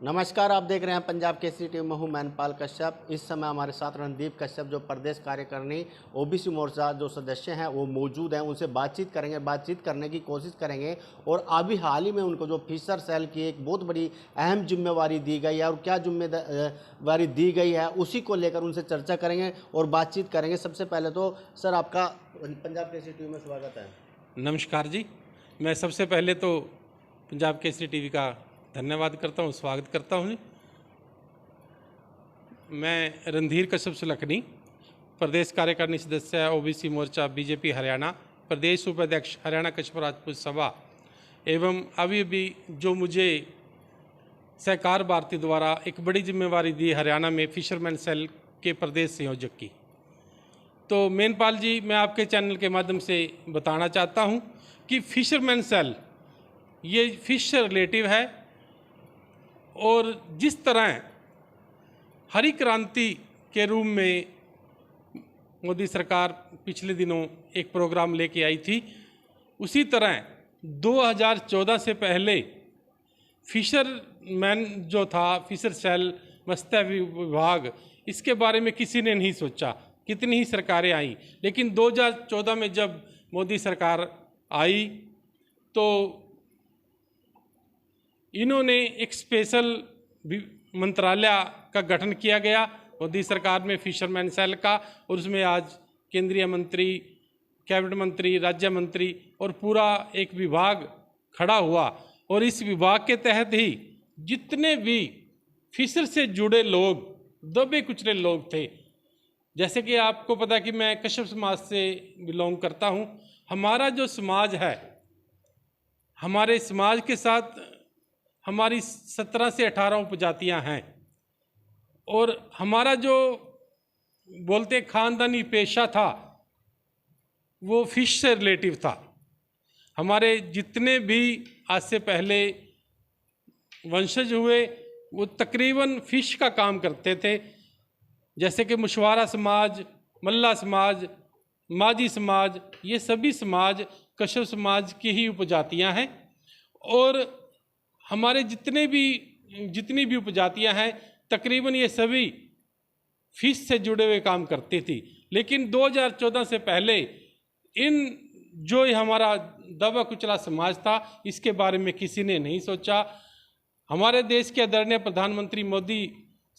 नमस्कार, आप देख रहे हैं पंजाब केसरी टीवी में हूं मैनपाल कश्यप। इस समय हमारे साथ रणदीप कश्यप जो प्रदेश कार्यकारिणी ओबीसी मोर्चा जो सदस्य हैं वो मौजूद हैं। उनसे बातचीत करने की कोशिश करेंगे और अभी हाल ही में उनको जो फिशर सेल की एक बहुत बड़ी अहम जिम्मेवारी दी गई है और क्या जिम्मेवारी दी गई है उसी को लेकर उनसे चर्चा करेंगे और बातचीत करेंगे। सबसे पहले तो सर आपका पंजाब केसरी टीवी में स्वागत है। नमस्कार जी। मैं सबसे पहले तो पंजाब केसरी टीवी का धन्यवाद करता हूँ, स्वागत करता हूँ। मैं रणधीर कश्यप सुलखनी, प्रदेश कार्यकारिणी सदस्य ओबीसी मोर्चा बीजेपी हरियाणा, प्रदेश उपाध्यक्ष हरियाणा कश्यप राजपूत सभा एवं अभी जो मुझे सहकार भारती द्वारा एक बड़ी जिम्मेवारी दी हरियाणा में फिशरमैन सेल के प्रदेश संयोजक की। तो मेनपाल जी, मैं आपके चैनल के माध्यम से बताना चाहता हूं कि फिशरमैन सेल ये फिश से रिलेटिव है और जिस तरह हरी क्रांति के रूप में मोदी सरकार पिछले दिनों एक प्रोग्राम लेके आई थी, उसी तरह 2014 से पहले फिशरमैन जो था, फिशर सेल, मत्स्य विभाग, इसके बारे में किसी ने नहीं सोचा। कितनी ही सरकारें आई, लेकिन 2014 में जब मोदी सरकार आई तो इन्होंने एक स्पेशल मंत्रालय का गठन किया गया मोदी सरकार में फिशरमैन सेल का, और उसमें आज केंद्रीय मंत्री, कैबिनेट मंत्री, राज्य मंत्री और पूरा एक विभाग खड़ा हुआ। और इस विभाग के तहत ही जितने भी फिशर से जुड़े लोग, दबे कुचले लोग थे, जैसे कि आपको पता है कि मैं कश्यप समाज से बिलोंग करता हूं। हमारा जो समाज है, हमारे समाज के साथ हमारी 17 से 18 उपजातियां हैं और हमारा जो बोलते खानदानी पेशा था वो फिश से रिलेटिव था। हमारे जितने भी आज से पहले वंशज हुए वो तकरीबन फिश का काम करते थे, जैसे कि मुशवारा समाज, मल्ला समाज, माझी समाज, ये सभी समाज कश्यप समाज की ही उपजातियां हैं। और हमारे जितनी भी उपजातियां हैं तकरीबन ये सभी फिश से जुड़े हुए काम करती थी। लेकिन 2014 से पहले इन जो हमारा दबा कुचला समाज था, इसके बारे में किसी ने नहीं सोचा। हमारे देश के आदरणीय प्रधानमंत्री मोदी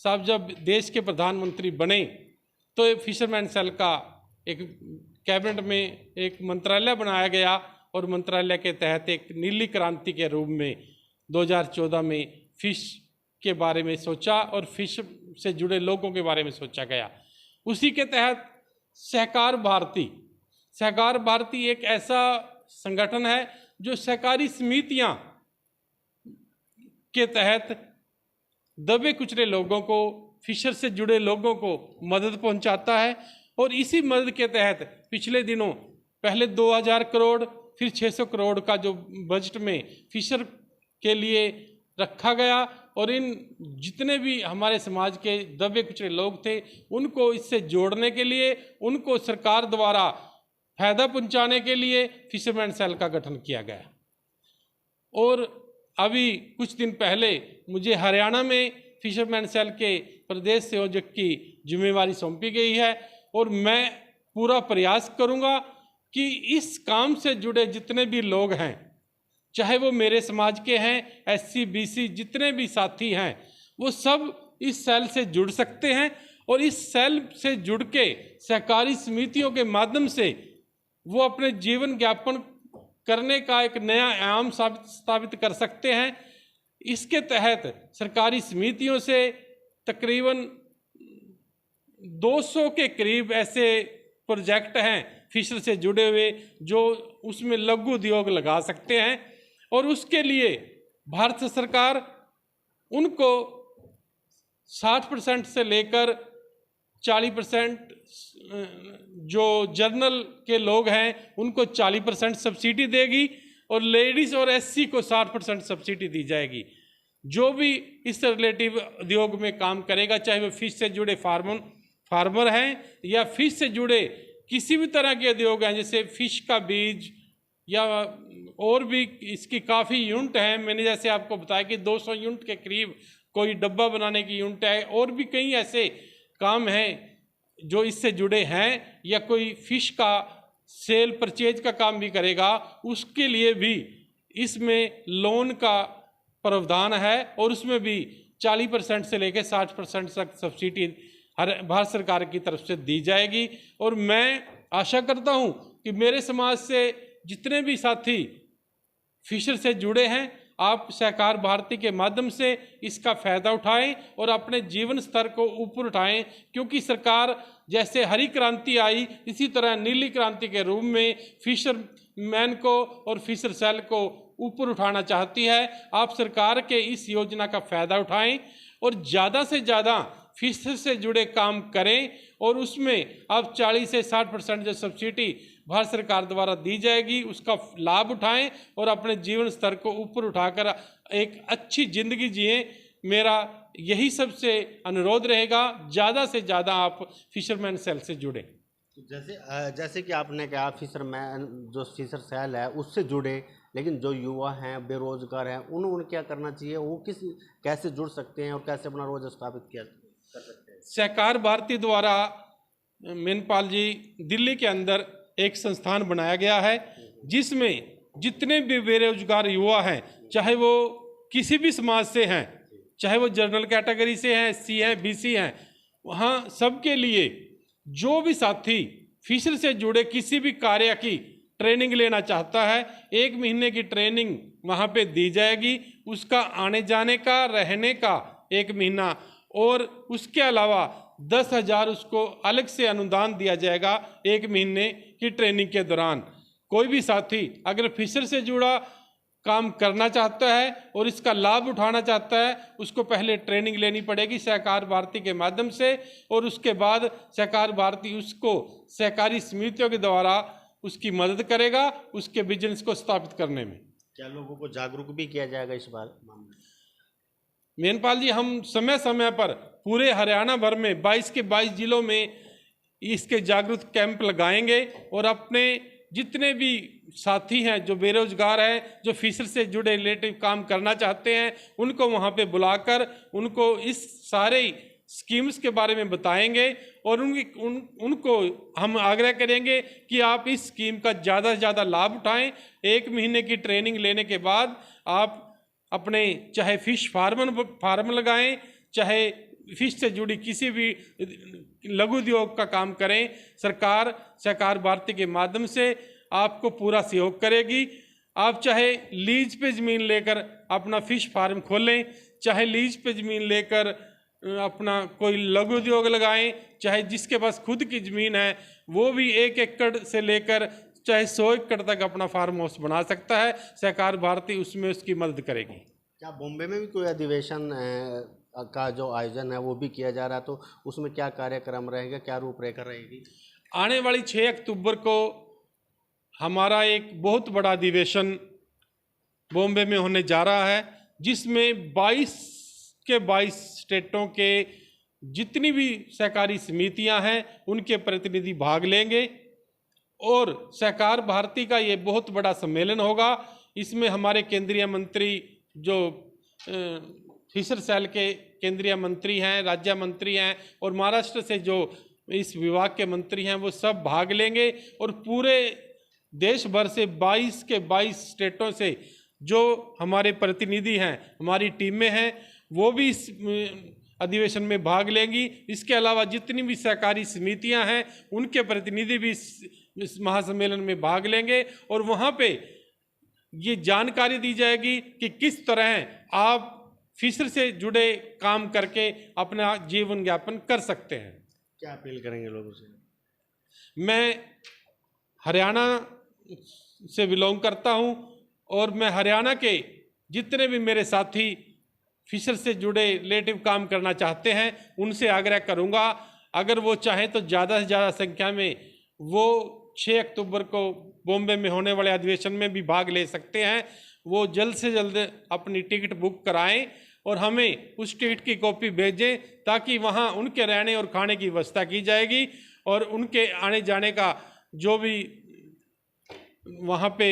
साहब जब देश के प्रधानमंत्री बने तो फिशरमैन सेल का एक कैबिनेट में एक मंत्रालय बनाया गया और मंत्रालय के तहत एक नीली क्रांति के रूप में 2014 में फिश के बारे में सोचा और फिश से जुड़े लोगों के बारे में सोचा गया। उसी के तहत सहकार भारती एक ऐसा संगठन है जो सहकारी समितियां के तहत दबे कुचले लोगों को, फिशर से जुड़े लोगों को मदद पहुंचाता है। और इसी मदद के तहत पिछले दिनों पहले 2000 करोड़ फिर 600 करोड़ का जो बजट में फिशर के लिए रखा गया और इन जितने भी हमारे समाज के दबे कुचले लोग थे उनको इससे जोड़ने के लिए, उनको सरकार द्वारा फायदा पहुंचाने के लिए फिशरमैन सेल का गठन किया गया। और अभी कुछ दिन पहले मुझे हरियाणा में फिशरमैन सेल के प्रदेश संयोजक की जिम्मेवारी सौंपी गई है और मैं पूरा प्रयास करूंगा कि इस काम से जुड़े जितने भी लोग हैं, चाहे वो मेरे समाज के हैं, एससी बीसी जितने भी साथी हैं, वो सब इस सेल से जुड़ सकते हैं और इस सेल से जुड़ के सहकारी समितियों के माध्यम से वो अपने जीवन यापन करने का एक नया आयाम स्थापित कर सकते हैं। इसके तहत सरकारी समितियों से तकरीबन 200 के करीब ऐसे प्रोजेक्ट हैं फिशर से जुड़े हुए जो उसमें लघु उद्योग लगा सकते हैं और उसके लिए भारत सरकार उनको 60% से लेकर 40% जो जर्नल के लोग हैं उनको 40% सब्सिडी देगी और लेडीज़ और एससी को 60% सब्सिडी दी जाएगी। जो भी इस रिलेटिव उद्योग में काम करेगा, चाहे वो फिश से जुड़े फार्मर हैं या फिश से जुड़े किसी भी तरह के उद्योग हैं, जैसे फिश का बीज या और भी इसकी काफ़ी यूनिट हैं। मैंने जैसे आपको बताया कि 200 यूनिट के करीब कोई डब्बा बनाने की यूनिट है, और भी कई ऐसे काम हैं जो इससे जुड़े हैं, या कोई फिश का सेल परचेज का काम भी करेगा, उसके लिए भी इसमें लोन का प्रावधान है, और उसमें भी 40% से लेकर 60% तक सब्सिडी भारत सरकार की तरफ से दी जाएगी। और मैं आशा करता हूं कि मेरे समाज से जितने भी साथी फिशर से जुड़े हैं, आप सहकार भारती के माध्यम से इसका फायदा उठाएं और अपने जीवन स्तर को ऊपर उठाएं, क्योंकि सरकार जैसे हरी क्रांति आई, इसी तरह नीली क्रांति के रूप में फिशरमैन को और फिशर सेल को ऊपर उठाना चाहती है। आप सरकार के इस योजना का फायदा उठाएं और ज़्यादा से ज़्यादा फिशर से जुड़े काम करें, और उसमें अब 40 से 60% जो सब्सिडी भारत सरकार द्वारा दी जाएगी उसका लाभ उठाएं और अपने जीवन स्तर को ऊपर उठाकर एक अच्छी जिंदगी जिएं। मेरा यही सबसे अनुरोध रहेगा, ज़्यादा से ज़्यादा आप फिशरमैन सेल से जुड़ें। जैसे कि आपने कहा फिशरमैन जो फिशर सेल है उससे जुड़े, लेकिन जो युवा हैं बेरोजगार हैं उन्हें क्या करना चाहिए, वो कैसे जुड़ सकते हैं और कैसे अपना रोज स्थापित कर सकते हैं? सहकार भारती द्वारा मेनपाल जी दिल्ली के अंदर एक संस्थान बनाया गया है, जिसमें जितने भी बेरोजगार युवा हैं, चाहे वो किसी भी समाज से हैं, चाहे वो जनरल कैटेगरी से हैं, एससी हैं, बीसी हैं, वहाँ सबके लिए जो भी साथी फिशर से जुड़े किसी भी कार्य की ट्रेनिंग लेना चाहता है, 1 महीने की ट्रेनिंग वहाँ पे दी जाएगी। उसका आने जाने का, रहने का 1 महीना, और उसके अलावा 10,000 उसको अलग से अनुदान दिया जाएगा 1 महीने की ट्रेनिंग के दौरान। कोई भी साथी अगर फिशर से जुड़ा काम करना चाहता है और इसका लाभ उठाना चाहता है, उसको पहले ट्रेनिंग लेनी पड़ेगी सहकार भारती के माध्यम से, और उसके बाद सहकार भारती उसको सहकारी समितियों के द्वारा उसकी मदद करेगा उसके बिजनेस को स्थापित करने में। क्या लोगों को जागरूक भी किया जाएगा इस बार मामले? मेनपाल जी, हम समय समय पर पूरे हरियाणा भर में 22 के 22 जिलों में इसके जागरूक कैंप लगाएंगे, और अपने जितने भी साथी हैं जो बेरोजगार हैं, जो फिशर से जुड़े रिलेटिव काम करना चाहते हैं, उनको वहाँ पे बुलाकर उनको इस सारे स्कीम्स के बारे में बताएंगे, और उनको हम आग्रह करेंगे कि आप इस स्कीम का ज़्यादा से ज़्यादा लाभ उठाएं। 1 महीने की ट्रेनिंग लेने के बाद आप अपने चाहे फिश फार्म लगाएं, चाहे फिश से जुड़ी किसी भी लघु उद्योग का काम करें, सरकार सहकार भारती के माध्यम से आपको पूरा सहयोग करेगी। आप चाहे लीज पे ज़मीन लेकर अपना फिश फार्म खोलें, चाहे लीज पे ज़मीन लेकर अपना कोई लघु उद्योग लगाएं, चाहे जिसके पास खुद की ज़मीन है वो भी 1 एकड़ से लेकर चाहे 100 एकड़ तक अपना फार्म हाउस बना सकता है। सहकार भारती उसमें उसकी मदद करेगी। क्या बॉम्बे में भी कोई अधिवेशन का जो आयोजन है वो भी किया जा रहा है, तो उसमें क्या कार्यक्रम रहेगा, क्या रूपरेखा रहेगी? आने वाली 6 अक्टूबर को हमारा एक बहुत बड़ा अधिवेशन बॉम्बे में होने जा रहा है, जिसमें 22 के 22 स्टेटों के जितनी भी सहकारी समितियां हैं उनके प्रतिनिधि भाग लेंगे, और सहकार भारती का ये बहुत बड़ा सम्मेलन होगा। इसमें हमारे केंद्रीय मंत्री जो फिशर सेल के केंद्रीय मंत्री हैं, राज्य मंत्री हैं, और महाराष्ट्र से जो इस विभाग के मंत्री हैं वो सब भाग लेंगे, और पूरे देश भर से 22 के 22 स्टेटों से जो हमारे प्रतिनिधि हैं, हमारी टीमें हैं, वो भी इस अधिवेशन में भाग लेंगी। इसके अलावा जितनी भी सहकारी समितियां हैं उनके प्रतिनिधि भी इस महासम्मेलन में भाग लेंगे, और वहाँ पे ये जानकारी दी जाएगी कि किस तरह आप फिशर से जुड़े काम करके अपना जीवन यापन कर सकते हैं। क्या अपील करेंगे लोगों से? मैं हरियाणा से बिलोंग करता हूं, और मैं हरियाणा के जितने भी मेरे साथी फिशर से जुड़े रिलेटिव काम करना चाहते हैं उनसे आग्रह करूंगा, अगर वो चाहें तो ज़्यादा से ज़्यादा संख्या में वो 6 अक्टूबर को बॉम्बे में होने वाले अधिवेशन में भी भाग ले सकते हैं। वो जल्द से जल्द अपनी टिकट बुक कराएं और हमें उस टिकट की कॉपी भेजें, ताकि वहाँ उनके रहने और खाने की व्यवस्था की जाएगी, और उनके आने जाने का जो भी वहाँ पे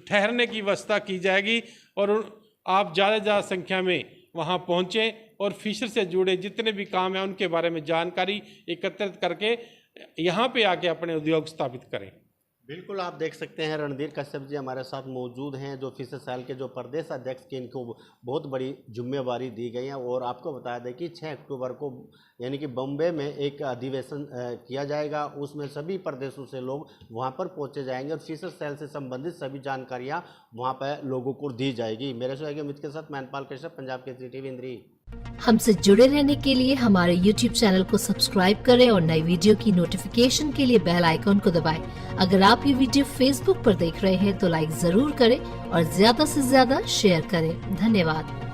ठहरने की व्यवस्था की जाएगी, और आप ज़्यादा से ज़्यादा संख्या में वहां पहुंचे और फिशर से जुड़े जितने भी काम हैं उनके बारे में जानकारी एकत्रित करके यहाँ पे आके अपने उद्योग स्थापित करें। बिल्कुल, आप देख सकते हैं रणधीर कश्यप जी हमारे साथ मौजूद हैं, जो फिशर सेल के जो प्रदेश अध्यक्ष की इनको बहुत बड़ी जिम्मेवारी दी गई है। और आपको बता दें कि 6 अक्टूबर को यानी कि बम्बे में एक अधिवेशन किया जाएगा, उसमें सभी प्रदेशों से लोग वहां पर पहुंचे जाएंगे और फिशर सेल से संबंधित सभी जानकारियां वहां पर लोगों को दी जाएगी। मेरे सहयोगी अमित के साथ मैनपाल कश्यप, पंजाब केसरी टीवी इंद्री। हमसे जुड़े रहने के लिए हमारे YouTube चैनल को सब्सक्राइब करें और नई वीडियो की नोटिफिकेशन के लिए बेल आइकॉन को दबाएं। अगर आप ये वीडियो Facebook पर देख रहे हैं तो लाइक जरूर करें और ज्यादा से ज्यादा शेयर करें। धन्यवाद।